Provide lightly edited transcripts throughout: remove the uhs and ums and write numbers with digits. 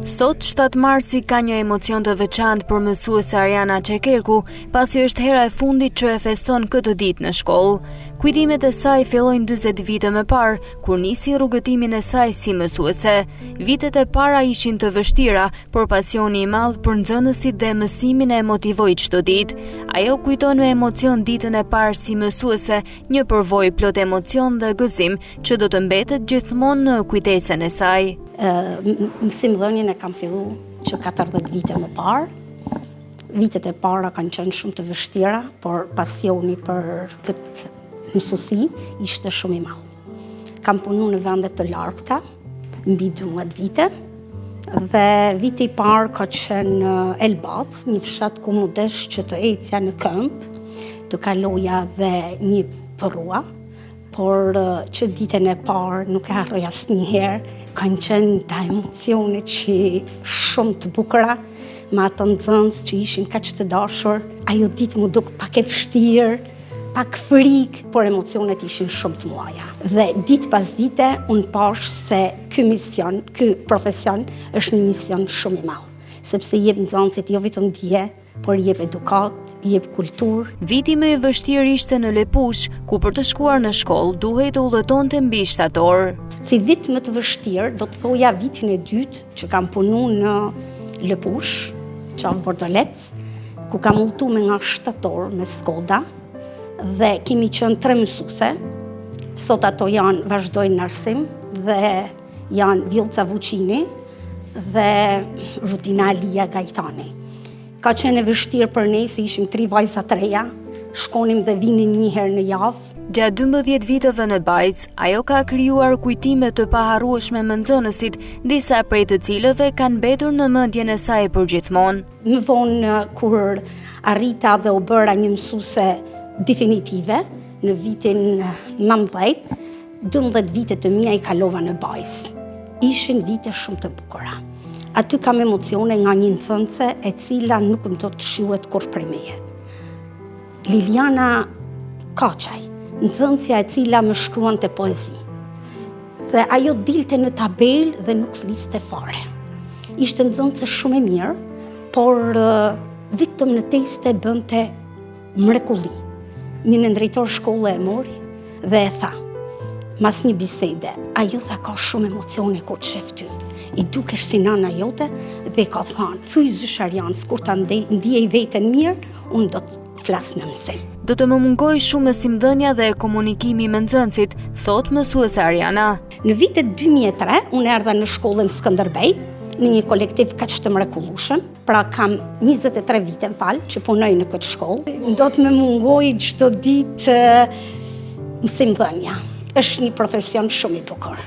Sot, 7 marsi ka një emocion të veçantë për mësuese Ariana Çekerku, pasi është hera e fundit që e feston këtë ditë në shkollë. Kujtimet e saj fillojnë 40 vite më parë, kur nisi rrugëtimin e saj si mësuese. Vitet e para ishin të vështira, por pasioni i madh për nxënësit dhe mësimin e motivoi çdo ditë. Ajo kujton me emocion ditën e parë si mësuese, një përvojë plot emocion dhe gëzim që do të mbetet gjithmonë në kujtesën e saj. Mësimdhënien e kam fillu që 40 vite më parë. Vitet e para kanë qenë shumë të vështira, por pasioni për këtë mësuesi ishte shumë i madh. Kam punu në vende të largëta, mbi 12 vite, dhe viti i parë ka qenë Elbac, një fshat ku mu desh që të ecja në këmbë, të kaloja dhe një përrua, por që ditën e parë nuk e harroj asnjëherë, kanë qenë ta emocionet që shumë të bukura, me ato nxënës që ishin kaq të dashur. Ajo ditë mu duk pak e vështirë, pak frikë, por emocionet ishin shumë të mëdha. Dhe ditë pas dite, unë pash se ky profesion është një mision shumë i madh, sepse jep nxënësit jo vetëm dije, por jep edukat, jep kulturë. Viti më i vështirë ishte në Lepush, ku për të shkuar në shkollë duhej të udhëtonte mbi shtator. Si vit më të vështirë, do të thoja vitin e dytë që kam punu në Lepush, qafë Bordolec, ku kam udhëtu me nga shtator me Skoda, dhe kemi qenë 3 mësuese. Sot ato vazhdojnë në arsim dhe janë Vjolca Vuçini dhe Rutina Alia Gajtani. Ka qenë e vështirë për ne, se ishim 3 vajza të reja, shkonim dhe vinin një herë në javë. Gjatë 12 viteve në Bajs, ajo ka krijuar kujtime të paharrueshme me nxënësit, disa prej të cilëve kanë mbetur në mendjen e saj përgjithmonë. Më vonë kur arrita dhe u bëra një mësuese definitive, në vitin 19, 12 vite të mia i kalova në Bajs. Ishin vite shumë të bukura. Aty kam emocione nga një nxënëse e cila nuk më do të shihet kur prej meje. Liliana Kaçaj, nxënësja e cila më shkruante poezi. Dhe ajo dilte në tabelë dhe nuk fliste fare. Ishte nxënëse shumë e mirë, por vetëm në teste bënte mrekulli. Një drejtor shkolle e mori dhe e tha, mas një bisede, ajo tha ka shumë emocione kur të shef ty. I dukesh si nana jote dhe ka thënë, thuj zysh Arian, kur ta ndjej veten mirë, unë do të flas në mësim. Do të më mungoj shumë mësimdhënia dhe komunikimi me nxënësit, thot mësuese Ariana. Në vitet 2003, unë erdha në shkollën Skënderbej, në një kolektiv kaq të mrekullueshëm. Pra kam 23 vite që punoj në këtë shkollë. Do të më mungoj çdo ditë mësimdhënia. Është një profesion shumë i bukur.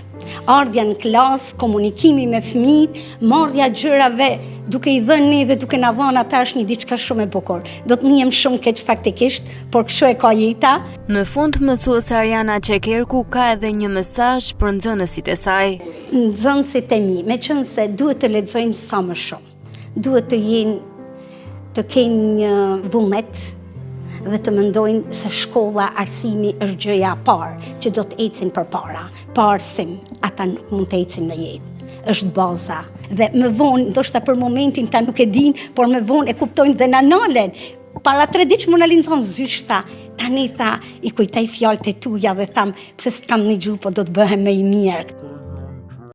Ardhja në klasë, komunikimi me fëmijët, marrja gjërave duke i dhënë dhe duke na dhënë ata është një diçka shumë e bukur. Do të njihem shumë keq faktikisht, por kështu e ka jeta. Në fund, mësuese Ariana Çekerku ka edhe një mesazh për nxënësit e saj. Nxënësit e mi, meqense duhet të lexojnë sa më shumë. Duhet të kenë një vullnet dhe të mendojnë se shkolla, arsimi është gjëja e parë që do të ecin përpara. Pa arsim, ata nuk mund të ecin në jetë. Është baza. Dhe më vonë, ndoshta për momentin ta nuk e dinë, por më vonë e kuptojnë dhe na nalen. Para 3 ditë më na linxon zyshta. Tani tha, i kujtoj fjalët e tuaja dhe tham, pse s'kam një gjuhë, po do të bëhem më i mirë.